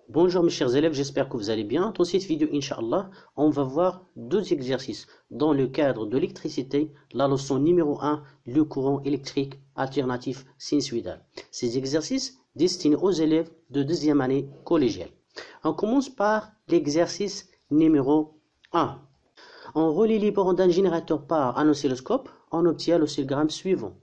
Bonjour mes chers élèves, j'espère que vous allez bien. Dans cette vidéo, Inch'Allah, on va voir deux exercices dans le cadre de l'électricité, la leçon numéro 1, le courant électrique alternatif sinusoïdal. Ces exercices destinés aux élèves de deuxième année collégiale. On commence par l'exercice numéro 1. On relie les bornes d'un générateur par un oscilloscope, on obtient l'oscillogramme suivant.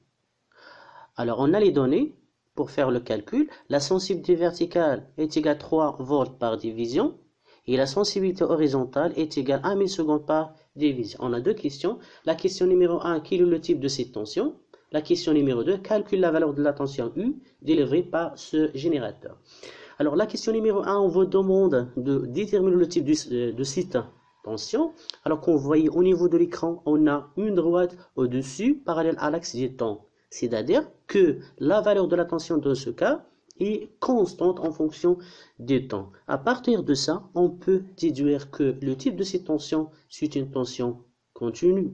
Alors on a les données. Pour faire le calcul, la sensibilité verticale est égale à 3 volts par division et la sensibilité horizontale est égale à 1 milliseconde par division. On a deux questions. La question numéro 1, quel est le type de cette tension? La question numéro 2, calcule la valeur de la tension U délivrée par ce générateur. Alors la question numéro 1, on vous demande de déterminer le type de cette tension. Alors qu'on voit au niveau de l'écran, on a une droite au-dessus parallèle à l'axe du temps. C'est-à-dire que la valeur de la tension dans ce cas est constante en fonction du temps. À partir de ça, on peut déduire que le type de cette tension, c'est une tension continue.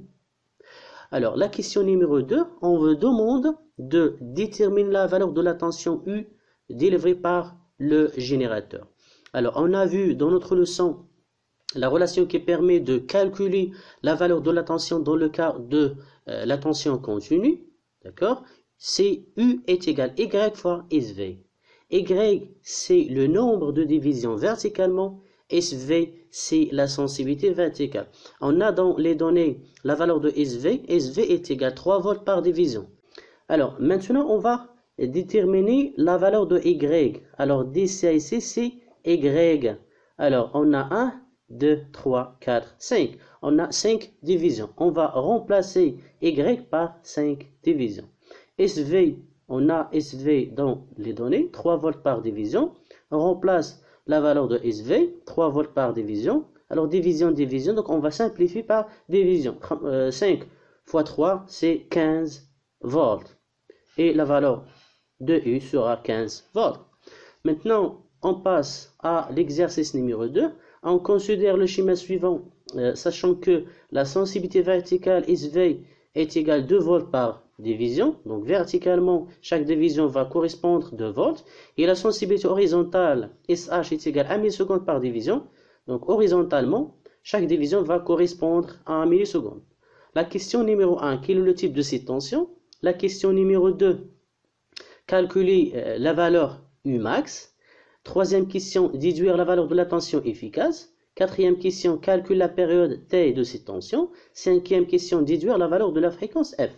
Alors, la question numéro 2, on vous demande de déterminer la valeur de la tension U délivrée par le générateur. Alors, on a vu dans notre leçon la relation qui permet de calculer la valeur de la tension dans le cas de la tension continue. D'accord? C'est U est égal à Y fois SV. Y, c'est le nombre de divisions verticalement. SV, c'est la sensibilité verticale. On a dans les données la valeur de SV. SV est égal à 3 volts par division. Alors, maintenant, on va déterminer la valeur de Y. Alors, d'ici ici, c'est Y. Alors, on a 1, 2, 3, 4, 5. On a 5 divisions. On va remplacer Y par 5 divisions. SV, on a SV dans les données, 3 volts par division. On remplace la valeur de SV, 3 volts par division. Alors division, division, donc on va simplifier par division. 5 fois 3, c'est 15 volts. Et la valeur de U sera 15 volts. Maintenant, on passe à l'exercice numéro 2. On considère le schéma suivant, sachant que la sensibilité verticale SV est égale à 2 volts par division. Donc verticalement, chaque division va correspondre à 2 volts. Et la sensibilité horizontale, SH est égale à 1 milliseconde par division. Donc horizontalement, chaque division va correspondre à 1 milliseconde. La question numéro 1, quel est le type de cette tension? La question numéro 2, calculer la valeur Umax. Troisième question, déduire la valeur de la tension efficace. Quatrième question, calcule la période T de cette tension. Cinquième question, déduire la valeur de la fréquence F.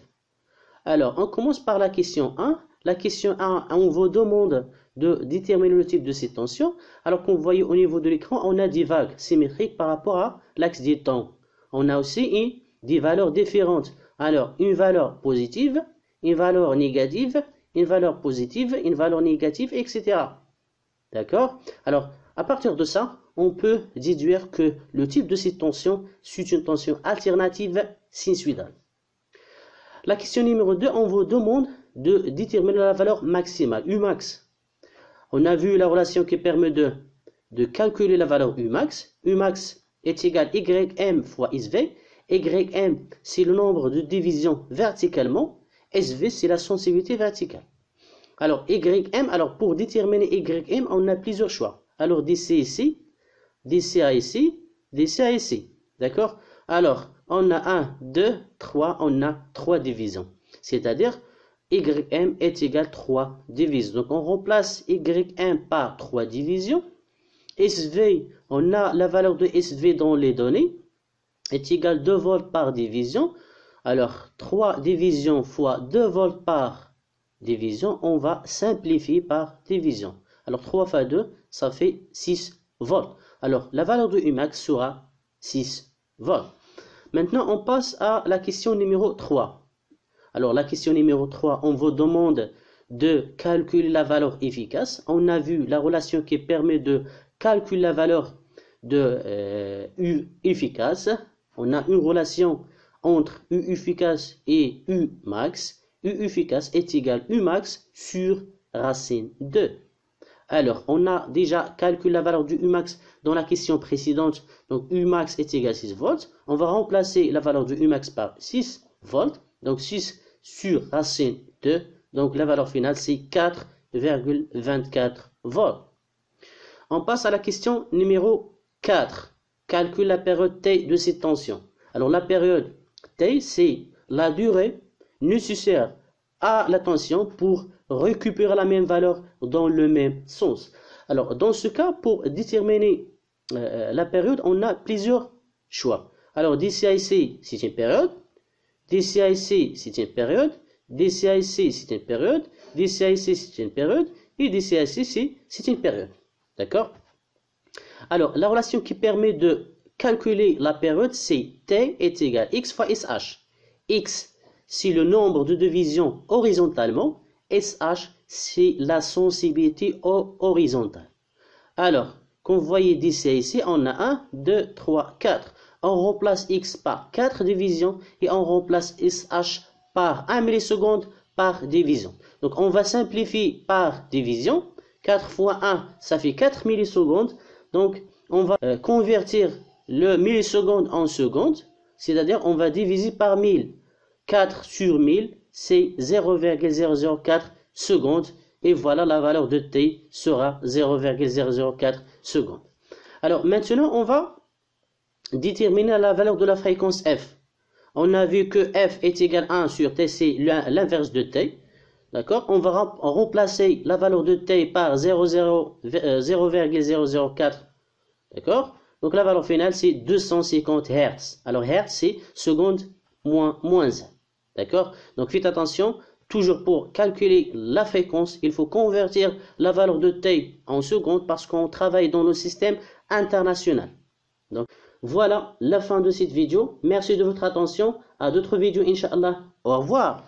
Alors, on commence par la question 1. La question 1, on vous demande de déterminer le type de cette tension. Alors qu'on voit au niveau de l'écran, on a des vagues symétriques par rapport à l'axe du temps. On a aussi des valeurs différentes. Alors, une valeur positive, une valeur négative, une valeur positive, une valeur négative, etc. D'accord? Alors, à partir de ça, on peut déduire que le type de cette tension, c'est une tension alternative sinusoïdale. La question numéro 2, on vous demande de déterminer la valeur maximale, Umax. On a vu la relation qui permet de calculer la valeur Umax. Umax est égal à Ym fois SV. Ym, c'est le nombre de divisions verticalement. SV, c'est la sensibilité verticale. Alors, Ym, alors pour déterminer Ym, on a plusieurs choix. Alors, d'ici ici, d'ici à ici, d'ici à ici. D'accord? Alors, on a 1, 2, 3, on a 3 divisions. C'est-à-dire, Ym est égal à 3 divisions. Donc, on remplace Ym par 3 divisions. SV, on a la valeur de SV dans les données, est égal à 2 volts par division. Alors, 3 divisions fois 2 volts par division, on va simplifier par division. Alors 3 fois 2, ça fait 6 volts. Alors la valeur de Umax sera 6 volts. Maintenant, on passe à la question numéro 3. Alors la question numéro 3, on vous demande de calculer la valeur efficace. On a vu la relation qui permet de calculer la valeur de U efficace. On a une relation entre U efficace et U max. U efficace est égal à Umax sur racine 2. Alors, on a déjà calculé la valeur du Umax dans la question précédente. Donc, Umax est égal à 6 volts. On va remplacer la valeur du Umax par 6 volts. Donc, 6, sur racine 2. Donc la valeur finale, c'est 4,24 volts. On passe à la question numéro 4. Calcule la période T de cette tension. Alors la période T, c'est la durée nécessaire à la tension pour récupérer la même valeur dans le même sens. Alors dans ce cas, pour déterminer la période, on a plusieurs choix. Alors DCIC, c'est une période. DCIC, c'est une période. DCIC, c'est une période. DCIC, c'est une période. Et DCIC, c'est une période. D'accord? Alors, la relation qui permet de calculer la période, c'est T est égal à X fois SH. X, c'est le nombre de divisions horizontalement. SH, c'est la sensibilité horizontale. Alors, comme vous voyez d'ici ici, on a 1, 2, 3, 4. On remplace X par 4 divisions et on remplace SH par 1 milliseconde par division. Donc, on va simplifier par division. 4 fois 1, ça fait 4 millisecondes. Donc, on va convertir le milliseconde en seconde. C'est-à-dire, on va diviser par 1000. 4 sur 1000, c'est 0,004 secondes. Et voilà, la valeur de T sera 0,004 secondes. Alors, maintenant, on va déterminer la valeur de la fréquence F. On a vu que F est égal à 1 sur T, c'est l'inverse de T. D'accord? On va remplacer la valeur de T par 0,004. D'accord? Donc la valeur finale, c'est 250 Hz. Alors Hz, c'est seconde moins 1. D'accord? Donc faites attention, toujours pour calculer la fréquence, il faut convertir la valeur de T en secondes parce qu'on travaille dans le système international. Donc voilà la fin de cette vidéo. Merci de votre attention. À d'autres vidéos, Inch'Allah. Au revoir.